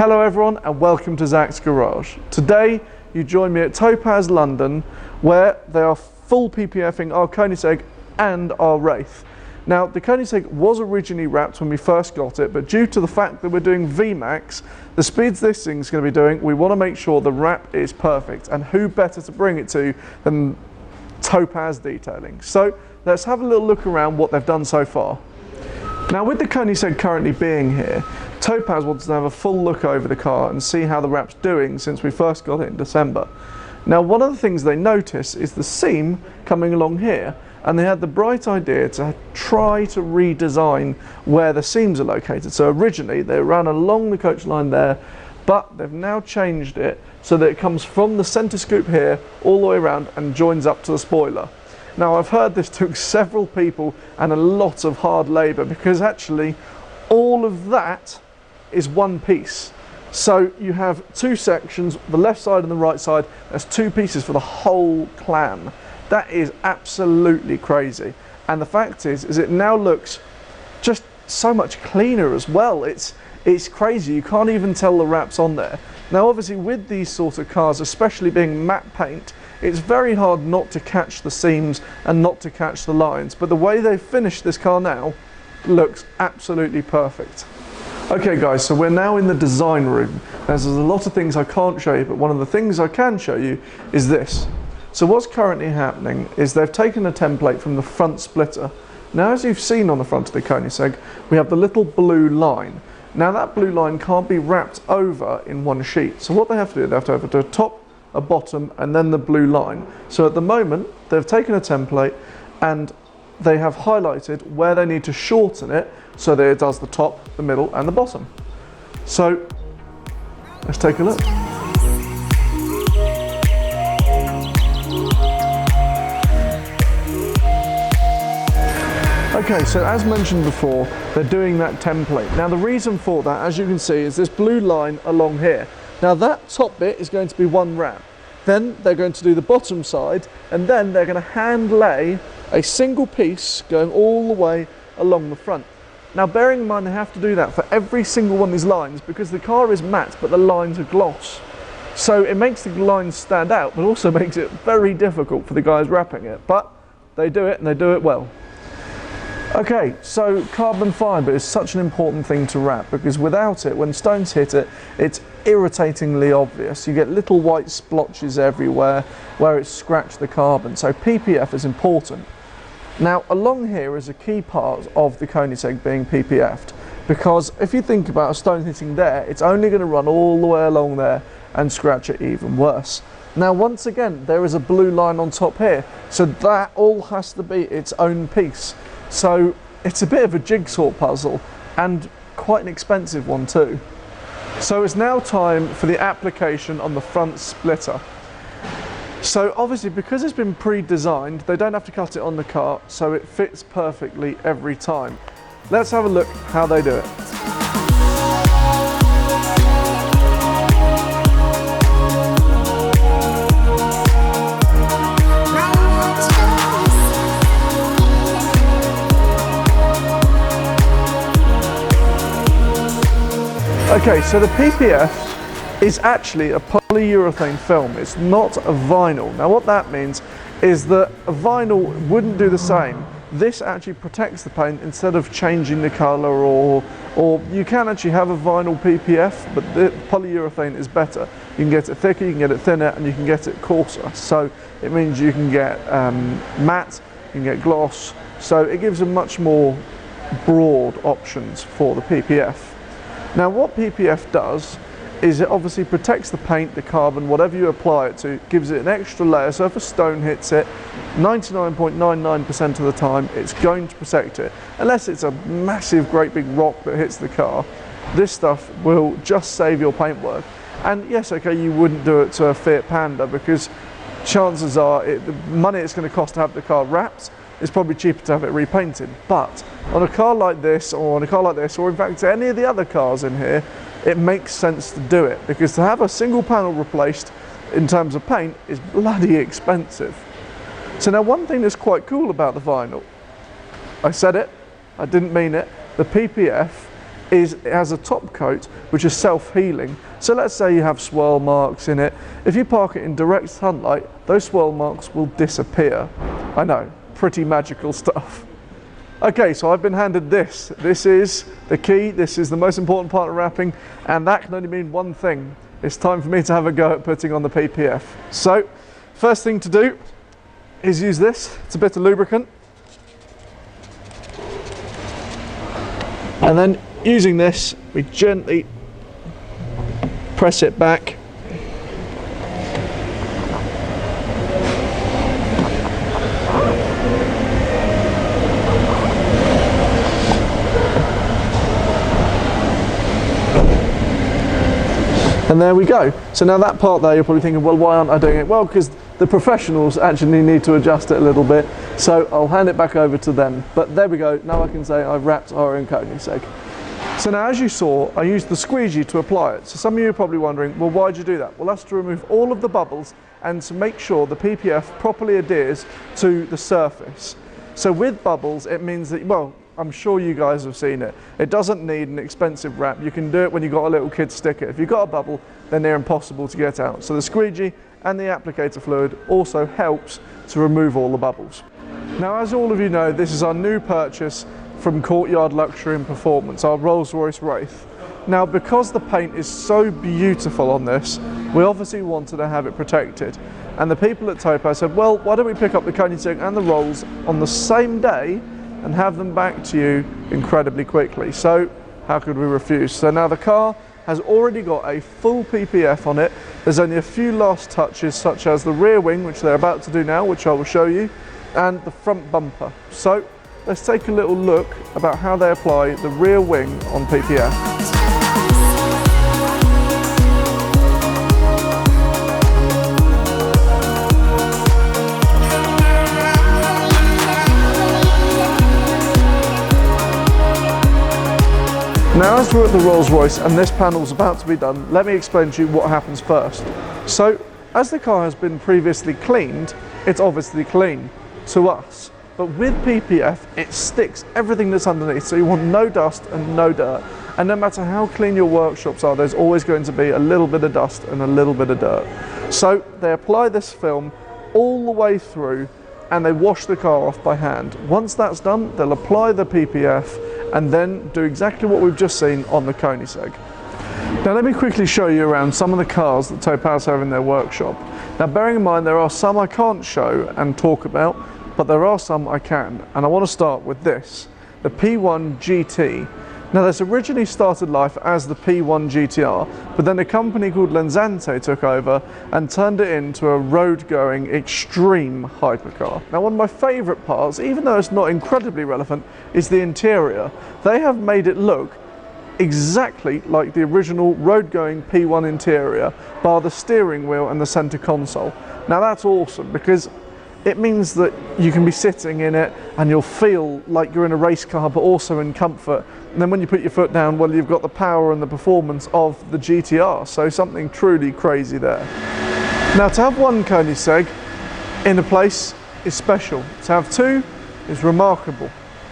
Hello everyone and welcome to Zach's Garage. Today you join me at Topaz London where they are full PPFing our KOENIGSEGG and our Wraith. Now the KOENIGSEGG was originally wrapped when we first got it, but due to the fact that we're doing VMAX, the speeds this thing's going to be doing, we want to make sure the wrap is perfect, and who better to bring it to than Topaz Detailing. So let's have a little look around what they've done so far. Now with the KOENIGSEGG currently being here, Topaz wants to have a full look over the car and see how the wrap's doing since we first got it in December. Now one of the things they notice is the seam coming along here, and they had the bright idea to try to redesign where the seams are located. So originally they ran along the coach line there, but they've now changed it so that it comes from the centre scoop here all the way around and joins up to the spoiler. Now I've heard this took several people and a lot of hard labour, because actually all of that is one piece. So you have two sections, the left side and the right side. There's two pieces for the whole clan. That is absolutely crazy. And the fact is it now looks just so much cleaner as well. It's crazy. You can't even tell the wraps on there. Now obviously with these sort of cars, especially being matte paint, it's very hard not to catch the seams and not to catch the lines. But the way they've finished this car now looks absolutely perfect. Okay guys, so we're now in the design room. There's a lot of things I can't show you, but one of the things I can show you is this. So what's currently happening is they've taken a template from the front splitter. Now as you've seen on the front of the KOENIGSEGG, we have the little blue line. Now that blue line can't be wrapped over in one sheet. So what they have to do, they have to have a top, a bottom, and then the blue line. So at the moment, they've taken a template and they have highlighted where they need to shorten it so that it does the top, the middle, and the bottom. So let's take a look. Okay, so as mentioned before, they're doing that template. Now the reason for that, as you can see, is this blue line along here. Now that top bit is going to be one wrap. Then they're going to do the bottom side, and then they're going to hand lay a single piece going all the way along the front. Now bearing in mind they have to do that for every single one of these lines, because the car is matte but the lines are gloss. So it makes the lines stand out, but also makes it very difficult for the guys wrapping it. But they do it, and they do it well. Okay, so carbon fibre is such an important thing to wrap, because without it, when stones hit it, it's irritatingly obvious. You get little white splotches everywhere where it's scratched the carbon, so PPF is important. Now along here is a key part of the KOENIGSEGG being PPF'd, because if you think about a stone hitting there, it's only going to run all the way along there and scratch it even worse. Now once again, there is a blue line on top here, so that all has to be its own piece. So it's a bit of a jigsaw puzzle, and quite an expensive one too. So it's now time for the application on the front splitter. So obviously because it's been pre-designed, they don't have to cut it on the car, so it fits perfectly every time. Let's have a look how they do it. Okay, so the PPF is actually a polyurethane film. It's not a vinyl. Now what that means is that a vinyl wouldn't do the same. This actually protects the paint instead of changing the colour, or you can actually have a vinyl PPF, but the polyurethane is better. You can get it thicker, you can get it thinner, and you can get it coarser. So it means you can get matte, you can get gloss, so it gives a much more broad options for the PPF. Now what PPF does is it obviously protects the paint, the carbon, whatever you apply it to, gives it an extra layer, so if a stone hits it, 99.99% of the time it's going to protect it. Unless it's a massive great big rock that hits the car, this stuff will just save your paintwork. And yes, okay, you wouldn't do it to a Fiat Panda, because chances are the money it's going to cost to have the car wrapped, it's probably cheaper to have it repainted. But on a car like this, or on a car like this, or in fact any of the other cars in here, it makes sense to do it, because to have a single panel replaced in terms of paint is bloody expensive. So now one thing that's quite cool about the vinyl, I said it, I didn't mean it, the PPF is it has a top coat which is self-healing. So let's say you have swirl marks in it. If you park it in direct sunlight, those swirl marks will disappear. I know, pretty magical stuff. Okay, so I've been handed this. This is the key, this is the most important part of wrapping, and that can only mean one thing. It's time for me to have a go at putting on the PPF. So, first thing to do is use this. It's a bit of lubricant. And then using this, we gently press it back. And there we go. So now that part there, you're probably thinking, well, why aren't I doing it? Well, because the professionals actually need to adjust it a little bit. So I'll hand it back over to them. But there we go. Now I can say I've wrapped our own Koenigsegg. So now, as you saw, I used the squeegee to apply it. So some of you are probably wondering, well, why'd you do that? Well, that's to remove all of the bubbles and to make sure the PPF properly adheres to the surface. So with bubbles, it means that, well, I'm sure you guys have seen it. It doesn't need an expensive wrap. You can do it when you've got a little kid sticker. If you've got a bubble, then they're impossible to get out. So the squeegee and the applicator fluid also helps to remove all the bubbles. Now, as all of you know, this is our new purchase from Courtyard Luxury and Performance, our Rolls-Royce Wraith. Now, because the paint is so beautiful on this, we obviously wanted to have it protected. And the people at Topaz said, well, why don't we pick up the Koenigsegg and the Rolls on the same day and have them back to you incredibly quickly. So how could we refuse? So now the car has already got a full PPF on it. There's only a few last touches, such as the rear wing, which they're about to do now, which I will show you, and the front bumper. So let's take a little look about how they apply the rear wing on PPF. Now, as we're at the Rolls-Royce and this panel's about to be done, let me explain to you what happens first. So, as the car has been previously cleaned, it's obviously clean to us. But with PPF, it sticks everything that's underneath, so you want no dust and no dirt. And no matter how clean your workshops are, there's always going to be a little bit of dust and a little bit of dirt. So they apply this film all the way through and they wash the car off by hand. Once that's done, they'll apply the PPF and then do exactly what we've just seen on the Koenigsegg. Now let me quickly show you around some of the cars that Topaz have in their workshop. Now, bearing in mind there are some I can't show and talk about, but there are some I can, and I want to start with this, the P1 GT. Now, this originally started life as the P1 GTR, but then a company called Lenzante took over and turned it into a road-going extreme hypercar. Now, one of my favourite parts, even though it's not incredibly relevant, is the interior. They have made it look exactly like the original road-going P1 interior, bar the steering wheel and the centre console. Now, that's awesome because it means that you can be sitting in it and you'll feel like you're in a race car, but also in comfort. And then when you put your foot down, well, you've got the power and the performance of the GTR. So something truly crazy there. Now, to have one Koenigsegg in a place is special. To have two is remarkable.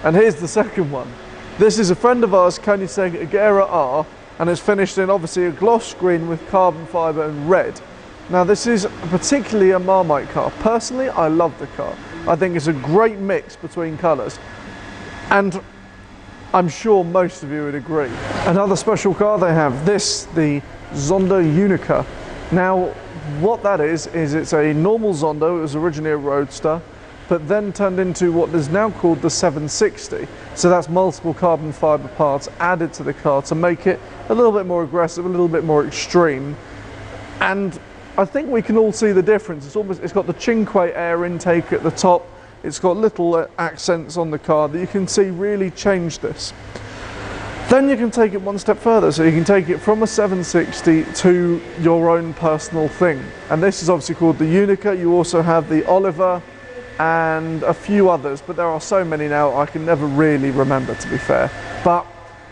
And here's the second one. This is a friend of ours, Koenigsegg Gera R, and it's finished in obviously a gloss green with carbon fibre and red. Now, this is particularly a Marmite car. Personally, I love the car. I think it's a great mix between colours. And I'm sure most of you would agree. Another special car they have, this, the Zonda Unica. Now, what that is it's a normal Zonda. It was originally a Roadster, but then turned into what is now called the 760. So that's multiple carbon fibre parts added to the car to make it a little bit more aggressive, a little bit more extreme. And I think we can all see the difference. It's got the Cinque air intake at the top. It's got little accents on the car that you can see really change this. Then you can take it one step further. So you can take it from a 760 to your own personal thing. And this is obviously called the Unica. You also have the Oliver and a few others, but there are so many now I can never really remember, to be fair. But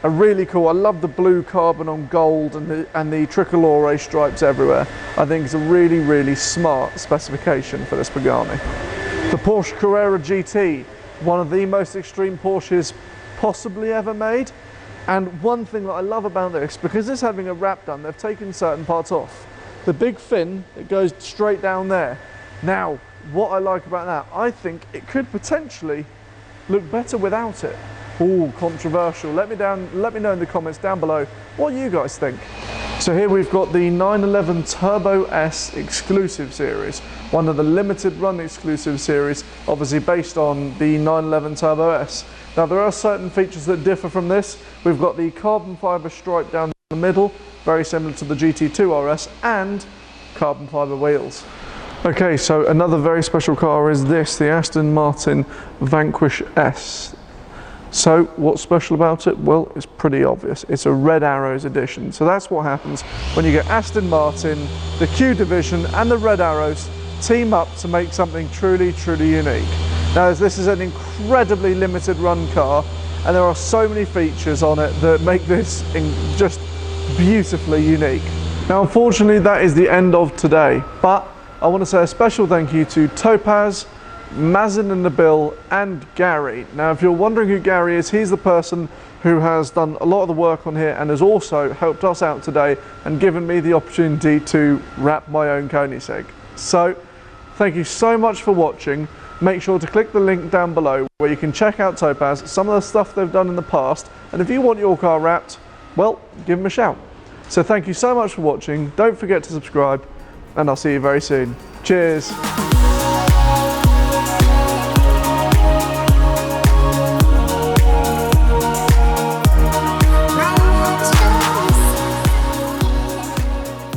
are really cool. I love the blue carbon on gold and the tricolore stripes everywhere. I think it's a really, really smart specification for this Pagani. The Porsche Carrera GT, one of the most extreme Porsches possibly ever made. And one thing that I love about this, because it's having a wrap done, they've taken certain parts off. The big fin, it goes straight down there. Now, what I like about that, I think it could potentially look better without it. Ooh, controversial. Let me know in the comments down below what you guys think. So here we've got the 911 Turbo S exclusive series, one of the limited run exclusive series, obviously based on the 911 Turbo S. Now there are certain features that differ from this. We've got the carbon fibre stripe down the middle, very similar to the GT2 RS, and carbon fibre wheels. Okay, so another very special car is this, the Aston Martin Vanquish S. So what's special about it? Well, it's pretty obvious. It's a Red Arrows edition. So that's what happens when you get Aston Martin, the Q Division and the Red Arrows team up to make something truly, truly unique. Now this is an incredibly limited run car and there are so many features on it that make this just beautifully unique. Now unfortunately that is the end of today, but I want to say a special thank you to Topaz, Mazin and Nabil and Gary. Now if you're wondering who Gary is, he's the person who has done a lot of the work on here and has also helped us out today and given me the opportunity to wrap my own Koenigsegg. So thank you so much for watching. Make sure to click the link down below where you can check out Topaz, some of the stuff they've done in the past, and if you want your car wrapped, well, give them a shout. So thank you so much for watching, don't forget to subscribe, and I'll see you very soon. Cheers!